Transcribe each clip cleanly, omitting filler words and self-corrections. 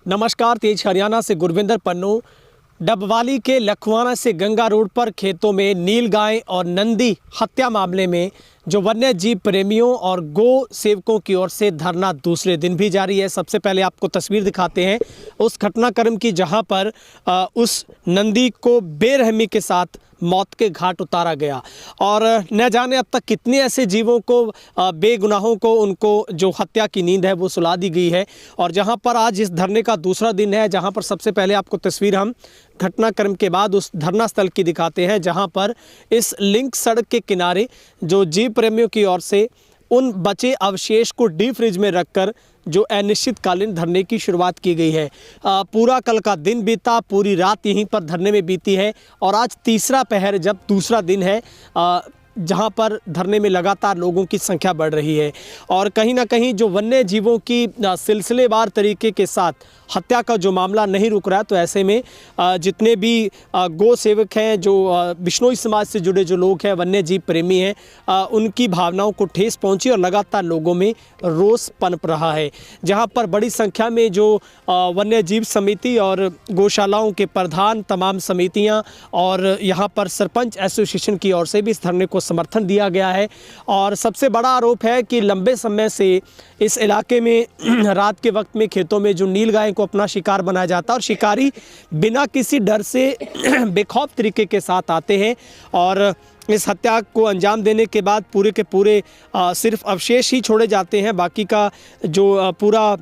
नमस्कार। तेज हरियाणा से गुरविंदर पन्नू। डबवाली के लखवाना से गंगा रोड पर खेतों में नीलगाय और नंदी हत्या मामले में जो वन्य जीव प्रेमियों और गो सेवकों की ओर से धरना दूसरे दिन भी जारी है। सबसे पहले आपको तस्वीर दिखाते हैं उस घटनाक्रम की जहां पर उस नंदी को बेरहमी के साथ मौत के घाट उतारा गया और न जाने अब तक कितने ऐसे जीवों को बेगुनाहों को उनको जो हत्या की नींद है वो सुला दी गई है। और जहां पर आज इस धरने का दूसरा दिन है, जहां पर सबसे पहले आपको तस्वीर हम घटनाक्रम के बाद उस धरना स्थल की दिखाते हैं, जहां पर इस लिंक सड़क के किनारे जो जीव प्रेमियों की ओर से उन बचे अवशेष को डीप फ्रिज में रखकर जो अनिश्चितकालीन धरने की शुरुआत की गई है। पूरा कल का दिन बीता, पूरी रात यहीं पर धरने में बीती है और आज तीसरा पहर जब दूसरा दिन है जहां पर धरने में लगातार लोगों की संख्या बढ़ रही है और कहीं ना कहीं जो वन्य जीवों की सिलसिलेवार तरीके के साथ हत्या का जो मामला नहीं रुक रहा है, तो ऐसे में जितने भी गौ सेवक हैं, जो बिश्नोई समाज से जुड़े जो लोग हैं, वन्य जीव प्रेमी हैं, उनकी भावनाओं को ठेस पहुंची और लगातार लोगों में रोष पनप रहा है। जहां पर बड़ी संख्या में जो वन्य जीव समिति और गौशालाओं के प्रधान, तमाम समितियां और यहां पर सरपंच एसोसिएशन की ओर से भी इस धरने को समर्थन दिया गया है। और सबसे बड़ा आरोप है कि लंबे समय से इस इलाके में रात के वक्त में खेतों में जो नीलगाय को अपना शिकार बनाया जाता है और शिकारी बिना किसी डर से बेखौफ तरीके के साथ आते हैं और इस हत्या को अंजाम देने के बाद पूरे के पूरे सिर्फ अवशेष ही छोड़े जाते हैं। बाकी का जो पूरा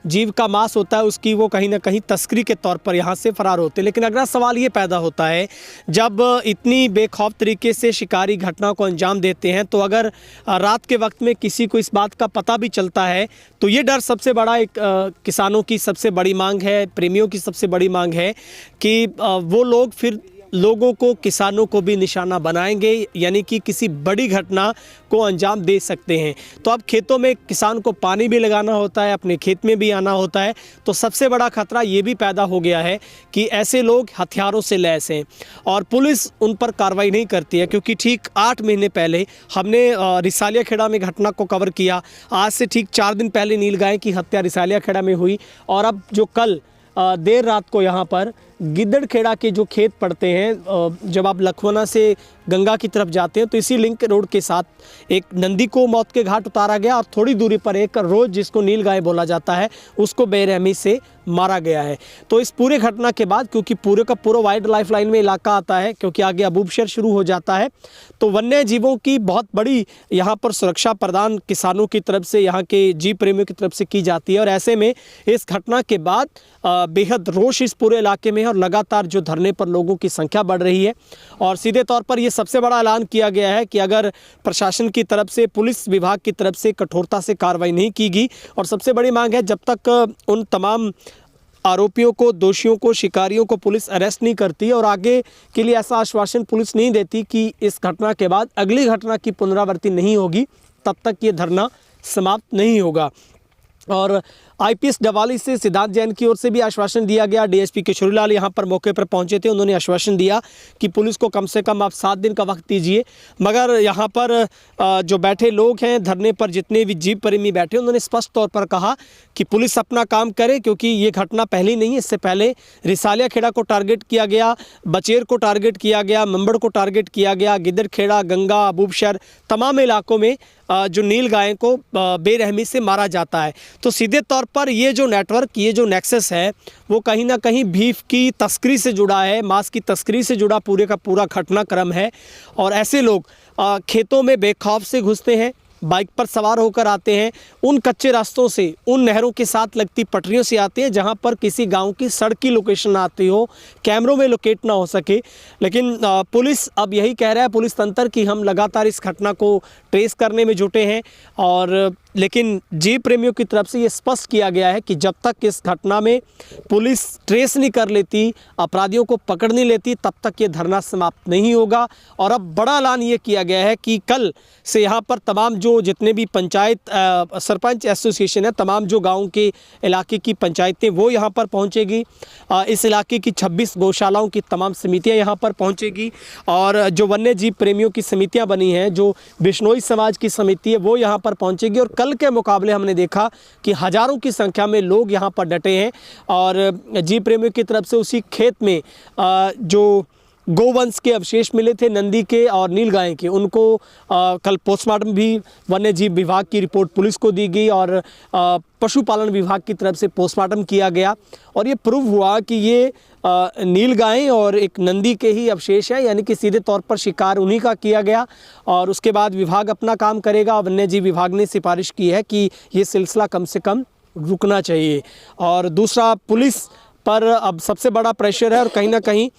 जीव का मांस होता है उसकी वो कहीं ना कहीं तस्करी के तौर पर यहाँ से फरार होते हैं। लेकिन अगला सवाल ये पैदा होता है, जब इतनी बेखौफ तरीके से शिकारी घटना को अंजाम देते हैं, तो अगर रात के वक्त में किसी को इस बात का पता भी चलता है तो ये डर सबसे बड़ा एक किसानों की सबसे बड़ी मांग है, प्रेमियों की सबसे बड़ी मांग है कि वो लोग फिर लोगों को, किसानों को भी निशाना बनाएंगे, यानी कि किसी बड़ी घटना को अंजाम दे सकते हैं। तो अब खेतों में किसान को पानी भी लगाना होता है, अपने खेत में भी आना होता है, तो सबसे बड़ा खतरा ये भी पैदा हो गया है कि ऐसे लोग हथियारों से लैस हैं और पुलिस उन पर कार्रवाई नहीं करती है। क्योंकि ठीक 8 महीने पहले हमने रिसालिया खेड़ा में घटना को कवर किया। आज से ठीक 4 दिन पहले नीलगाय की हत्या रिसालिया खेड़ा में हुई और अब जो कल देर रात को यहाँ पर गिद्दड़ खेड़ा के जो खेत पड़ते हैं, जब आप लखवाना से गंगा की तरफ जाते हैं तो इसी लिंक रोड के साथ एक नंदी को मौत के घाट उतारा गया और थोड़ी दूरी पर एक रोज जिसको नीलगाय बोला जाता है उसको बेरहमी से मारा गया है। तो इस पूरे घटना के बाद, क्योंकि पूरे का पूरा वाइल्ड लाइफ लाइन में इलाका आता है, क्योंकि आगे अबूबशर शुरू हो जाता है, तो वन्य जीवों की बहुत बड़ी यहाँ पर सुरक्षा प्रदान किसानों की तरफ से, यहाँ के जीव प्रेमियों की तरफ से की जाती है। और ऐसे में इस घटना के बाद बेहद रोष इस पूरे इलाके में है और लगातार जो धरने पर लोगों की संख्या बढ़ रही है। और सीधे तौर पर ये सबसे बड़ा ऐलान किया गया है कि अगर प्रशासन की तरफ से, पुलिस विभाग की तरफ से कठोरता से कार्रवाई नहीं की गई, और सबसे बड़ी मांग है जब तक उन तमाम आरोपियों को, दोषियों को, शिकारियों को पुलिस अरेस्ट नहीं करती और आगे के लिए ऐसा आश्वासन पुलिस नहीं देती कि इस घटना के बाद अगली घटना की पुनरावृत्ति नहीं होगी, तब तक ये धरना समाप्त नहीं होगा। और आईपीएस डबवाली से सिद्धार्थ जैन की ओर से भी आश्वासन दिया गया। डीएसपी किशोरीलाल यहाँ पर मौके पर पहुँचे थे, उन्होंने आश्वासन दिया कि पुलिस को कम से कम आप 7 दिन का वक्त दीजिए। मगर यहाँ पर जो बैठे लोग हैं धरने पर, जितने भी जीव प्रेमी बैठे, उन्होंने स्पष्ट तौर पर कहा कि पुलिस अपना काम करे, क्योंकि ये घटना पहली नहीं है। इससे पहले रिसालिया खेड़ा को टारगेट किया गया, बचेर को टारगेट किया गया, मंबड़ को टारगेट किया गया, गिद्दड़ खेड़ा, गंगा, अबूबशर, तमाम इलाकों में जो नीलगाय को बेरहमी से मारा जाता है। तो सीधे तौर पर ये जो नेटवर्क, ये जो नेक्सस है, वो कहीं ना कहीं बीफ की तस्करी से जुड़ा है, मांस की तस्करी से जुड़ा पूरे का पूरा घटनाक्रम है। और ऐसे लोग खेतों में बेखौफ से घुसते हैं, बाइक पर सवार होकर आते हैं, उन कच्चे रास्तों से, उन नहरों के साथ लगती पटरियों से आते हैं जहां पर किसी गांव की सड़क की लोकेशन आती हो, कैमरों में लोकेट ना हो सके। लेकिन पुलिस अब यही कह रहा है, पुलिस तंत्र, कि हम लगातार इस घटना को ट्रेस करने में जुटे हैं। और लेकिन जीव प्रेमियों की तरफ से ये स्पष्ट किया गया है कि जब तक इस घटना में पुलिस ट्रेस नहीं कर लेती, अपराधियों को पकड़ नहीं लेती, तब तक ये धरना समाप्त नहीं होगा। और अब बड़ा ऐलान ये किया गया है कि कल से यहाँ पर तमाम जो जो जितने भी पंचायत सरपंच एसोसिएशन है, तमाम जो गांव के इलाके की पंचायतें वो यहाँ पर पहुँचेगी। इस इलाके की 26 गौशालाओं की तमाम समितियाँ यहाँ पर पहुँचेगी और जो वन्य जीव प्रेमियों की समितियाँ बनी हैं, जो बिश्नोई समाज की समिति है, वो यहाँ पर पहुँचेगी। और कल के मुकाबले हमने देखा कि हज़ारों की संख्या में लोग यहाँ पर डटे हैं और जीव प्रेमियों की तरफ से उसी खेत में जो गोवंश के अवशेष मिले थे, नंदी के और नीलगाय के, उनको कल पोस्टमार्टम भी वन्य जीव विभाग की रिपोर्ट पुलिस को दी गई और पशुपालन विभाग की तरफ से पोस्टमार्टम किया गया और ये प्रूव हुआ कि ये नीलगाय और एक नंदी के ही अवशेष हैं, यानी कि सीधे तौर पर शिकार उन्हीं का किया गया। और उसके बाद विभाग अपना काम करेगा। वन्य जीव विभाग ने सिफारिश की है कि ये सिलसिला कम से कम रुकना चाहिए। और दूसरा, पुलिस पर अब सबसे बड़ा प्रेशर है और कहीं ना कहीं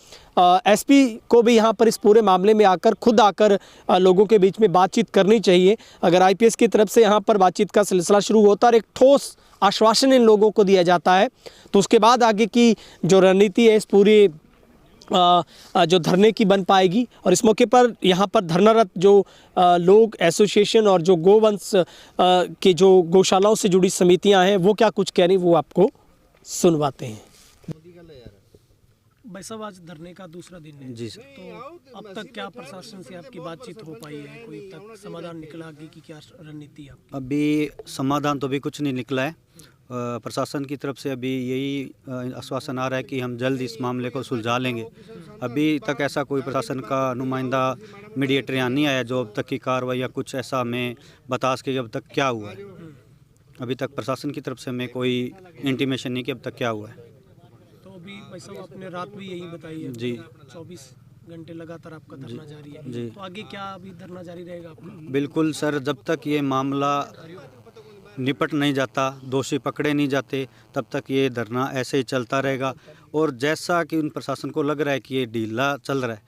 एसपी को भी यहाँ पर इस पूरे मामले में खुद आकर लोगों के बीच में बातचीत करनी चाहिए। अगर आईपीएस की तरफ से यहाँ पर बातचीत का सिलसिला शुरू होता और एक ठोस आश्वासन इन लोगों को दिया जाता है, तो उसके बाद आगे की जो रणनीति है इस पूरी जो धरने की बन पाएगी। और इस मौके पर यहाँ पर धरनारत जो लोग, एसोसिएशन और जो गोवंश के जो गौशालाओं से जुड़ी समितियाँ हैं, वो क्या कुछ कह रही वो आपको सुनवाते हैं। भाई साहब, आज धरने का दूसरा दिन है जी सर, तो अब तक क्या प्रशासन से आपकी बातचीत हो पाई है? कोई अब तक समाधान निकला आगे की क्या रणनीति है आपकी? अभी समाधान तो अभी कुछ नहीं निकला है। प्रशासन की तरफ से अभी यही आश्वासन आ रहा है कि हम जल्द इस मामले को सुलझा लेंगे। अभी तक ऐसा कोई प्रशासन का नुमाइंदा मीडिएटर यहाँ नहीं आया जो अब तक की कार्रवाई या कुछ ऐसा हमें बता सके कि अब तक क्या हुआ है। अभी तक प्रशासन की तरफ से हमें कोई इंटीमेशन नहीं कि अब तक क्या हुआ है। अभी भाई साहब, आपने रात भी यही बताई है जी, 24 घंटे लगातार आपका धरना जारी है जी। तो आगे क्या अभी धरना जारी रहेगा आपका? बिल्कुल सर, जब तक ये मामला निपट नहीं जाता, दोषी पकड़े नहीं जाते, तब तक ये धरना ऐसे ही चलता रहेगा। और जैसा कि उन प्रशासन को लग रहा है कि ये ढीला चल रहा है,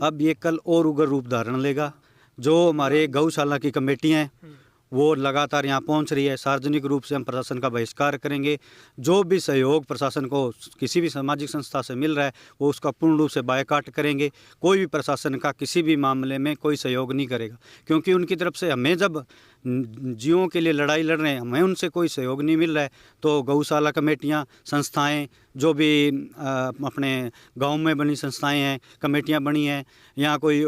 अब ये कल और उग्र रूप धारण लेगा। जो हमारे गौशाला की कमेटियाँ हैं वो लगातार यहाँ पहुँच रही है। सार्वजनिक रूप से हम प्रशासन का बहिष्कार करेंगे। जो भी सहयोग प्रशासन को किसी भी सामाजिक संस्था से मिल रहा है वो उसका पूर्ण रूप से बायकॉट करेंगे। कोई भी प्रशासन का किसी भी मामले में कोई सहयोग नहीं करेगा, क्योंकि उनकी तरफ से हमें जब जीवों के लिए लड़ाई लड़ रहे हैं, हमें उनसे कोई सहयोग नहीं मिल रहा है, तो गौशाला कमेटियाँ, संस्थाएँ, जो भी अपने गाँव में बनी संस्थाएँ हैं, कमेटियाँ बनी हैं, यहाँ कोई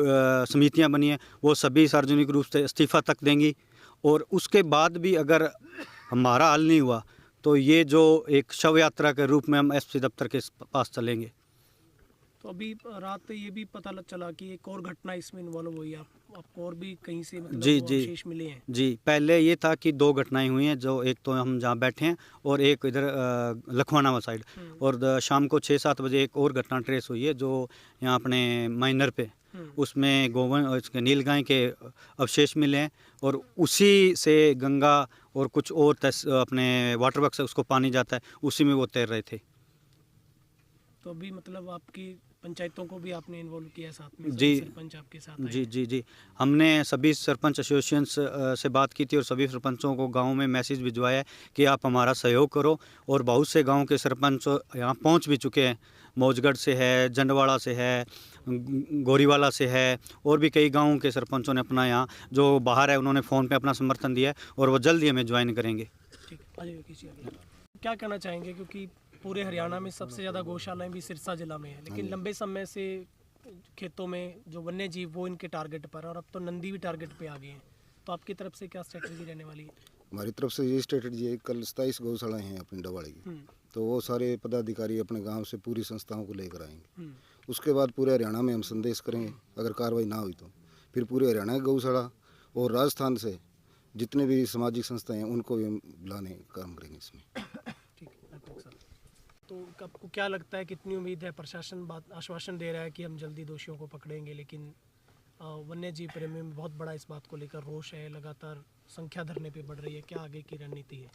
समितियाँ बनी हैं, वो सभी सार्वजनिक रूप से इस्तीफ़ा तक देंगी। और उसके बाद भी अगर हमारा हल नहीं हुआ तो ये जो एक शव यात्रा के रूप में हम एसपी दफ्तर के पास चलेंगे। तो अभी रात ये भी पता चला कि एक और घटना इसमें इन्वॉल्व हुई है, आपको और भी कहीं से मतलब जी अवशेष मिले हैं? जी, पहले ये था कि 2 घटनाएं हुई हैं, जो एक तो हम जहाँ बैठे हैं और एक इधर लखवानावा साइड। और शाम को 6-7 बजे एक और घटना ट्रेस हुई है जो यहाँ अपने माइनर पे, उसमें गोवन नीलगाय के अवशेष मिले हैं और उसी से गंगा और कुछ और अपने वाटर वर्क से उसको पानी जाता है, उसी में वो तैर रहे थे। तो अभी मतलब आपकी पंचायतों को भी आपने इन्वॉल्व किया साथ में? जी, सरपंच आपके साथ जी जी जी, हमने सभी सरपंच एसोसिएशन से बात की थी और सभी सरपंचों को गांव में मैसेज भिजवाया है कि आप हमारा सहयोग करो। और बहुत से गांव के सरपंच यहाँ पहुँच भी चुके हैं। मौजगढ़ से है, जंडवाड़ा से है, गोरीवाला से है, और भी कई गाँवों के सरपंचों ने अपना यहाँ जो बाहर है उन्होंने फ़ोन पे अपना समर्थन दिया है और वो जल्दी हमें ज्वाइन करेंगे। ठीक, क्या कहना चाहेंगे, क्योंकि पूरे हरियाणा में सबसे ज़्यादा गौशालाएं भी सिरसा जिला में है, लेकिन लंबे समय से खेतों में जो वन्य जीव वो इनके टारगेट पर, और अब तो नंदी भी टारगेट पे आ गए हैं, तो आपकी तरफ से क्या स्ट्रेटजी रहने वाली है? हमारी तरफ से ये स्ट्रेटजी है, कल 27 गौशालाएं हैं अपनी डवाड़ी की, तो वो सारे पदाधिकारी अपने गांव से पूरी संस्थाओं को लेकर आएंगे। उसके बाद पूरे हरियाणा में हम संदेश करेंगे, अगर कार्रवाई ना हुई तो फिर पूरे हरियाणा की गौशाला और राजस्थान से जितने भी सामाजिक संस्थाएं हैं उनको भी हम बुलाने का काम करेंगे इसमें। ठीक है सर, तो आपको क्या लगता है, कितनी उम्मीद है? प्रशासन आश्वासन दे रहा है कि हम जल्दी दोषियों को पकड़ेंगे, लेकिन वन्य जीव प्रेमियों में बहुत बड़ा इस बात को लेकर रोष है, लगातार संख्या धरने पे बढ़ रही है, क्या आगे की रणनीति है?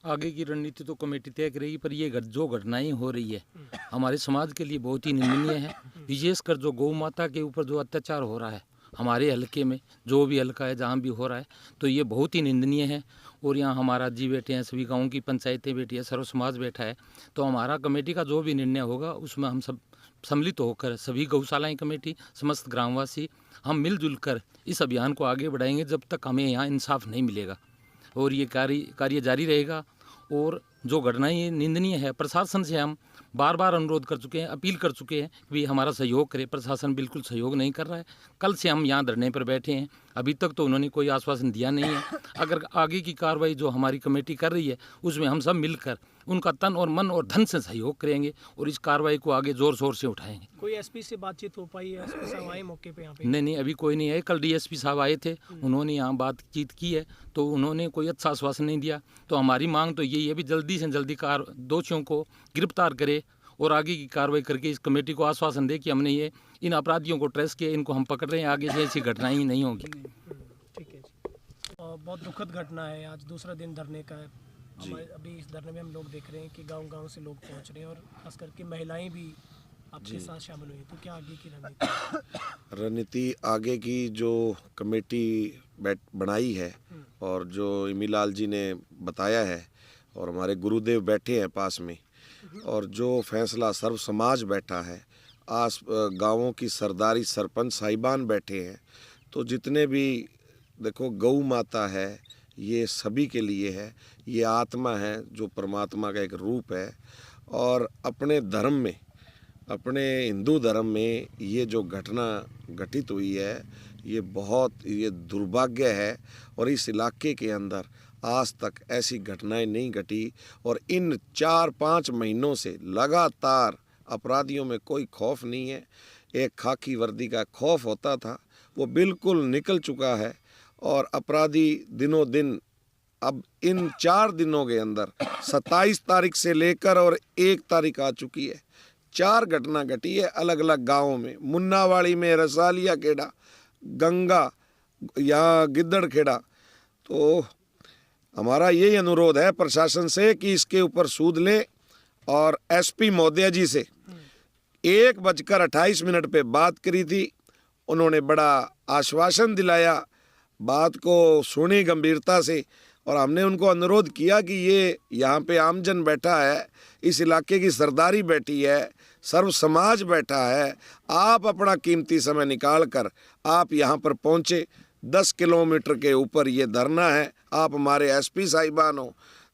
आगे की रणनीति तो कमेटी तय करेगी, पर ये जो घटनाएं हो रही है हमारे समाज के लिए बहुत ही निंदनीय है। विशेषकर जो गौ माता के ऊपर जो अत्याचार हो रहा है हमारे हलके में, जो भी हलका है जहाँ भी हो रहा है, तो ये बहुत ही निंदनीय है। और यहाँ हमारा जी बैठे हैं, सभी गाँव की पंचायतें बैठी है, सर्व समाज बैठा है, तो हमारा कमेटी का जो भी निर्णय होगा उसमें हम सब सम्मिलित होकर सभी गौशालाएं कमेटी, समस्त ग्रामवासी हम मिलजुल कर इस अभियान को आगे बढ़ाएंगे जब तक हमें यहाँ इंसाफ नहीं मिलेगा। और ये कार्य जारी रहेगा। और जो घटनाएं ये निंदनीय है। प्रशासन से हम बार बार अनुरोध कर चुके हैं, अपील कर चुके हैं कि हमारा सहयोग करे। प्रशासन बिल्कुल सहयोग नहीं कर रहा है। कल से हम यहाँ धरने पर बैठे हैं, अभी तक तो उन्होंने कोई आश्वासन दिया नहीं है। अगर आगे की कार्रवाई जो हमारी कमेटी कर रही है उसमें हम सब मिलकर उनका तन और मन और धन से सहयोग करेंगे और इस कार्रवाई को आगे जोर शोर से उठाएंगे। कोई एसपी से बातचीत हो पाई है? एसपी साहब आए मौके पे यहाँ पे? नहीं, अभी कोई नहीं है। कल डीएसपी साहब आए थे, उन्होंने यहाँ बातचीत की है, तो उन्होंने कोई अच्छा आश्वासन नहीं दिया। तो हमारी मांग तो यही है भी जल्दी से जल्दी दोषियों को गिरफ्तार करे और आगे की कार्रवाई करके इस कमेटी को आश्वासन दे कि हमने ये इन अपराधियों को ट्रेस किया, इनको हम पकड़ रहे हैं, आगे से ऐसी घटनाएं ही नहीं होगी। ठीक है जी। बहुत दुखद घटना है, आज दूसरा दिन धरने का है। अभी इस धरने में हम लोग देख रहे हैं कि गांव-गांव से लोग पहुंच रहे हैं और खास करके महिलाएं भी आपके साथ शामिल हुई। तो क्या आगे की रणनीति आगे की जो कमेटी बनाई है और जो इमीलाल जी ने बताया है और हमारे गुरुदेव बैठे हैं पास में और जो फैसला सर्व समाज बैठा है, गांवों की सरदारी सरपंच साहिबान बैठे हैं, तो जितने भी देखो गौ माता है ये सभी के लिए है। ये आत्मा है जो परमात्मा का एक रूप है और अपने धर्म में, अपने हिंदू धर्म में ये जो घटना घटित हुई है ये दुर्भाग्य है और इस इलाके के अंदर आज तक ऐसी घटनाएं नहीं घटी और इन 4-5 महीनों से लगातार अपराधियों में कोई खौफ नहीं है। एक खाकी वर्दी का खौफ होता था वो बिल्कुल निकल चुका है और अपराधी दिनों दिन अब इन 4 दिनों के अंदर 27 तारीख से लेकर और 1 तारीख आ चुकी है। 4 घटना घटी है अलग अलग गांवों में, मुन्नावाड़ी में, रसालिया खेड़ा, गंगा, यहाँ गिद्दड़ खेड़ा। तो हमारा यही अनुरोध है प्रशासन से कि इसके ऊपर सूद ले और एसपी महोदय जी से 1:28 पे बात करी थी। उन्होंने बड़ा आश्वासन दिलाया, बात को सुनी गंभीरता से और हमने उनको अनुरोध किया कि ये यहाँ पे आमजन बैठा है, इस इलाके की सरदारी बैठी है, सर्व समाज बैठा है, आप अपना कीमती समय निकाल कर आप यहाँ पर पहुँचे। 10 किलोमीटर के ऊपर ये धरना है, आप हमारे एसपी साहिबान हो।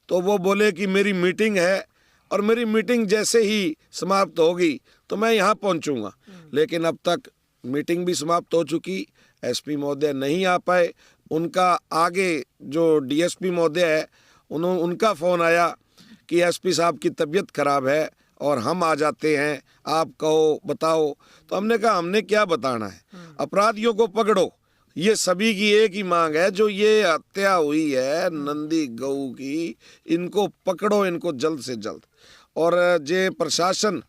तो वो बोले कि मेरी मीटिंग है और मेरी मीटिंग जैसे ही समाप्त होगी तो मैं यहाँ पहुँचूँगा। लेकिन अब तक मीटिंग भी समाप्त हो चुकी, एसपी महोदय नहीं आ पाए। उनका आगे जो डीएसपी महोदय है उनका फ़ोन आया कि एसपी साहब की तबीयत खराब है और हम आ जाते हैं, आप कहो बताओ। तो हमने कहा हमने क्या बताना है, अपराधियों को पकड़ो। ये सभी की एक ही मांग है, जो ये हत्या हुई है नंदी गऊ की, इनको पकड़ो, इनको जल्द से जल्द। और जे प्रशासन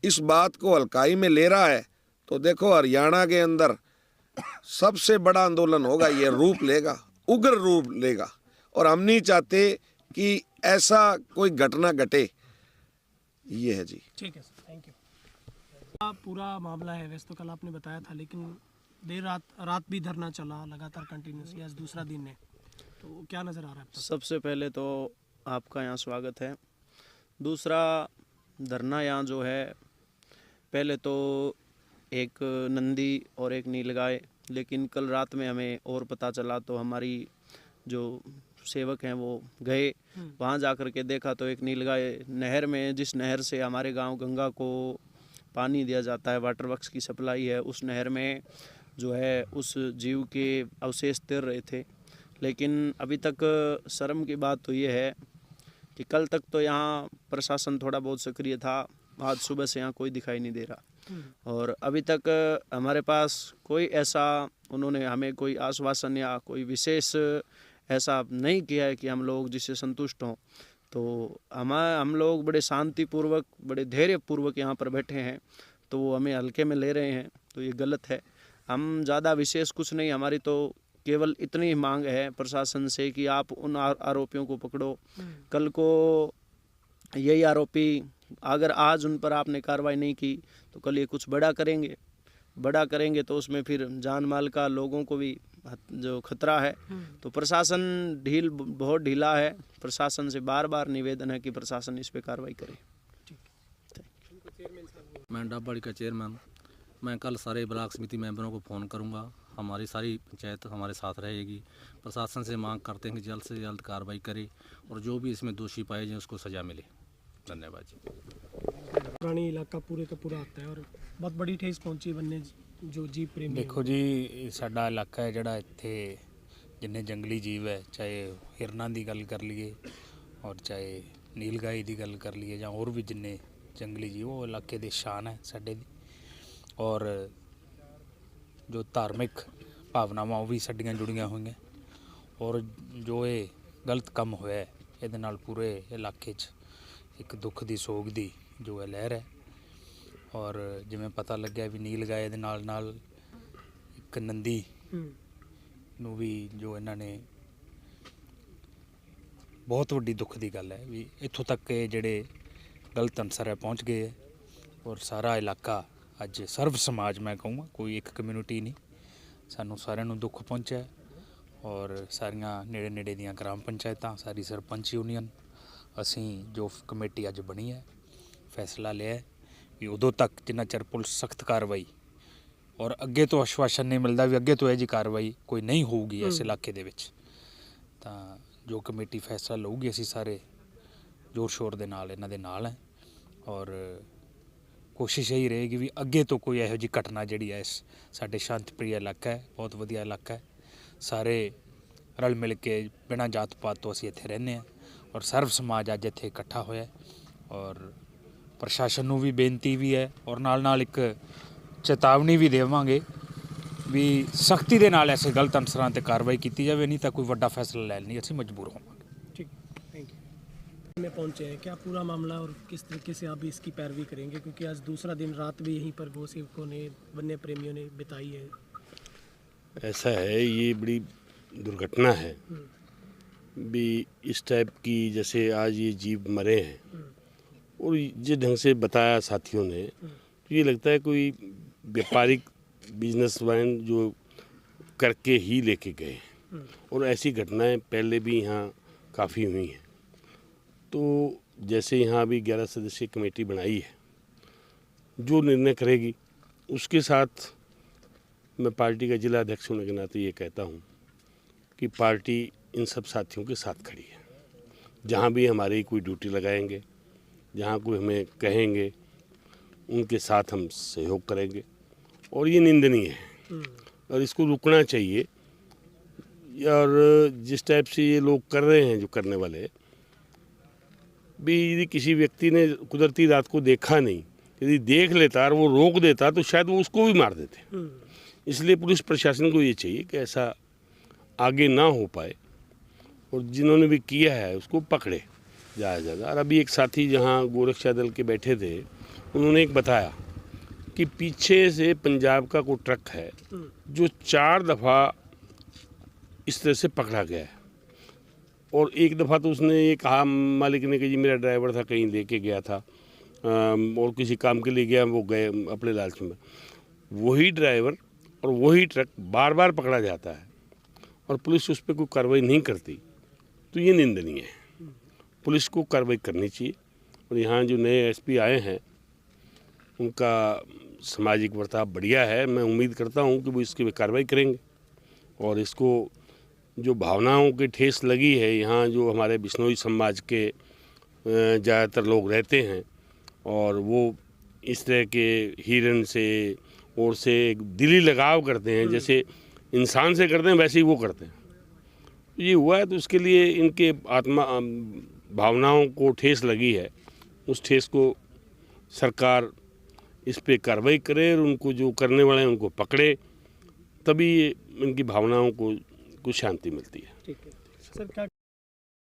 इस बात को हल्काई में ले रहा है तो देखो हरियाणा के अंदर सबसे बड़ा आंदोलन होगा, ये रूप लेगा, उग्र रूप लेगा और हम नहीं चाहते कि ऐसा कोई घटना घटे। ये है जी। ठीक है सर, थैंक यू। पूरा मामला है वैसे तो कल आपने बताया था, लेकिन देर रात भी धरना चला लगातार कंटिन्यूसली, आज दूसरा दिन है, तो क्या नज़र आ रहा है? सबसे पहले तो आपका यहाँ स्वागत है। दूसरा धरना यहाँ जो है, पहले तो एक नंदी और एक नीलगाय, लेकिन कल रात में हमें और पता चला तो हमारी जो सेवक हैं वो गए वहाँ जाकर के देखा तो एक नीलगाय नहर में, जिस नहर से हमारे गांव गंगा को पानी दिया जाता है, वाटर वर्क्स की सप्लाई है, उस नहर में जो है उस जीव के अवशेष तैर रहे थे। लेकिन अभी तक शर्म की बात तो ये है कि कल तक तो यहाँ प्रशासन थोड़ा बहुत सक्रिय था, आज सुबह से यहाँ कोई दिखाई नहीं दे रहा और अभी तक हमारे पास कोई ऐसा उन्होंने हमें कोई आश्वासन या कोई विशेष ऐसा नहीं किया है कि हम लोग जिससे संतुष्ट हों। तो हम लोग बड़े शांतिपूर्वक, बड़े धैर्यपूर्वक यहाँ पर बैठे हैं, तो वो हमें हल्के में ले रहे हैं, तो ये गलत है। हम ज़्यादा विशेष कुछ नहीं, हमारी तो केवल इतनी मांग है प्रशासन से कि आप उन आरोपियों को पकड़ो। कल को यही आरोपी अगर आज उन पर आपने कार्रवाई नहीं की तो कल ये कुछ बड़ा करेंगे तो उसमें फिर जान माल का लोगों को भी जो खतरा है। तो प्रशासन बहुत ढीला है। प्रशासन से बार बार निवेदन है कि प्रशासन इस पे कार्रवाई करे। मैं डब्बाड़ी का चेयरमैन। मैं कल सारे ब्लॉक समिति मेंबरों को फ़ोन करूंगा। हमारी सारी पंचायत हमारे साथ रहेगी। प्रशासन से मांग करते हैं कि जल्द से जल्द कार्रवाई करे और जो भी इसमें दोषी पाए जाए उसको सज़ा मिले। धन्यवाद जी। पुरानी इलाका पूरे का पूरा आता है और बहुत बड़ी ठेस पहुंची वन्य जो जीव प्रेमी देखो जी, साडा इलाका है जिहड़ा इत्थे जिन्ने जंगली जीव है, चाहे हिरनां दी गल कर लीए और चाहे नीलगाई दी गल कर लीए जां होर भी जिन्ने जंगली जीव, वो इलाके दी शान है साडे दी। और जो धार्मिक भावनावां वो भी साडियां जुड़ियां होईयां और जो ये गलत काम होया है इहदे नाल पूरे इलाके 'च एक दुख दी सोग दी जो है लहर है। और जिवें पता लग्या भी नीलगाय दे नाल नाल एक नंदी ਨੂੰ ਵੀ ਜੋ ਇਹਨਾਂ ਨੇ ਬਹੁਤ ਵੱਡੀ ਦੁੱਖ ਦੀ ਗੱਲ ਹੈ ਵੀ ਇੱਥੋਂ ਤੱਕ ਇਹ ਜਿਹੜੇ ਗਲਤ ਅਨਸਰ ਹੈ ਪਹੁੰਚ ਗਏ ਹੈ। ਔਰ ਸਾਰਾ ਇਲਾਕਾ ਅੱਜ ਸਰਵ ਸਮਾਜ ਮੈਂ ਕਹੂੰਗਾ, ਕੋਈ ਇੱਕ ਕਮਿਊਨਿਟੀ ਨਹੀਂ, ਸਾਨੂੰ ਸਾਰਿਆਂ ਨੂੰ ਦੁੱਖ ਪਹੁੰਚਿਆ। ਔਰ ਸਾਰੀਆਂ ਨੇੜੇ ਨੇੜੇ ਦੀਆਂ ਗ੍ਰਾਮ ਪੰਚਾਇਤਾਂ, ਸਾਰੀ ਸਰਪੰਚ ਯੂਨੀਅਨ, ਅਸੀਂ ਜੋ ਕਮੇਟੀ ਅੱਜ ਬਣੀ ਹੈ ਫੈਸਲਾ ਲਿਆ ਹੈ ਵੀ ਉਦੋਂ ਤੱਕ ਜਿੰਨਾ ਚਿਰ ਪੁਲਿਸ ਸਖਤ ਕਾਰਵਾਈ और अगे तो आश्वासन नहीं मिलता भी अगे तो यह जी कार्रवाई कोई नहीं होगी इस इलाके दे विच, तां जो कमेटी फैसला लऊगी असीं सारे जोर शोर दे नाल इन्हां दे नाल हैं। और कोशिश यही रहेगी भी अगे तो कोई इहो जी घटना जिहड़ी है इस साडे शांतिप्रिय इलाका है, बहुत वधिया इलाका है, सारे रल मिल के बिना जात पात तो असीं इत्थे रहिंदे हां और सर्व समाज अज इत्थे इकट्ठा होया और प्रशासन नूं भी बेनती भी है और नाल नाल एक चेतावनी भी देवांगे भी सख्ती दे नाल ऐसे गलत अनसरां ते कार्रवाई की जाए, नहीं तो कोई वड्डा फैसला लैण नहीं असीं मजबूर होवांगे। ठीक, थैंक यू। में पहुंचे हैं क्या पूरा मामला और किस तरीके से आप इसकी पैरवी करेंगे, क्योंकि आज दूसरा दिन रात भी यहीं पर गो सेवकों ने वन्य प्रेमियों ने बिताई है। ऐसा है, ये बड़ी दुर्घटना है भी इस टाइप की, जैसे आज ये जीव मरे हैं और जिस ढंग से बताया साथियों ने तो ये लगता है कोई व्यापारिक बिजनेसमैन जो करके ही लेके गए और ऐसी घटनाएं पहले भी यहाँ काफ़ी हुई हैं। तो जैसे यहाँ अभी 11 सदस्यीय कमेटी बनाई है, जो निर्णय करेगी उसके साथ मैं पार्टी का जिला अध्यक्ष होने के नाते ये कहता हूँ कि पार्टी इन सब साथियों के साथ खड़ी है। जहाँ भी हमारी कोई ड्यूटी लगाएंगे, जहाँ कोई हमें कहेंगे, उनके साथ हम सहयोग करेंगे और ये निंदनीय है और इसको रुकना चाहिए। और जिस टाइप से ये लोग कर रहे हैं, जो करने वाले भी, यदि किसी व्यक्ति ने कुदरती रात को देखा नहीं, यदि देख लेता और वो रोक देता तो शायद वो उसको भी मार देते। इसलिए पुलिस प्रशासन को ये चाहिए कि ऐसा आगे ना हो पाए और जिन्होंने भी किया है उसको पकड़े ज़्यादा से ज़्यादा। और अभी एक साथी जहाँ गोरक्षा दल के बैठे थे, उन्होंने एक बताया कि पीछे से पंजाब का कोई ट्रक है जो 4 दफ़ा इस तरह से पकड़ा गया है और एक दफ़ा तो उसने ये कहा मालिक ने कि जी मेरा ड्राइवर था, कहीं लेके गया था और किसी काम के लिए गया, वो गए अपने लालच में। वही ड्राइवर और वही ट्रक बार बार पकड़ा जाता है और पुलिस उस पर कोई कार्रवाई नहीं करती, तो ये निंदनीय है। पुलिस को कार्रवाई करनी चाहिए। और यहाँ जो नए एसपी आए हैं उनका सामाजिक बर्ताव बढ़िया है, मैं उम्मीद करता हूँ कि वो इसकी भी कार्रवाई करेंगे। और इसको जो भावनाओं की ठेस लगी है, यहाँ जो हमारे बिश्नोई समाज के ज़्यादातर लोग रहते हैं और वो इस तरह के हिरन से और से दिली लगाव करते हैं, जैसे इंसान से करते हैं वैसे ही वो करते हैं। ये हुआ है तो उसके लिए इनके आत्मा भावनाओं को ठेस लगी है, उस ठेस को सरकार इस पे कार्रवाई करे और उनको जो करने वाले हैं उनको पकड़े, तभी इनकी भावनाओं को शांति मिलती है। ठीक है सर, क्या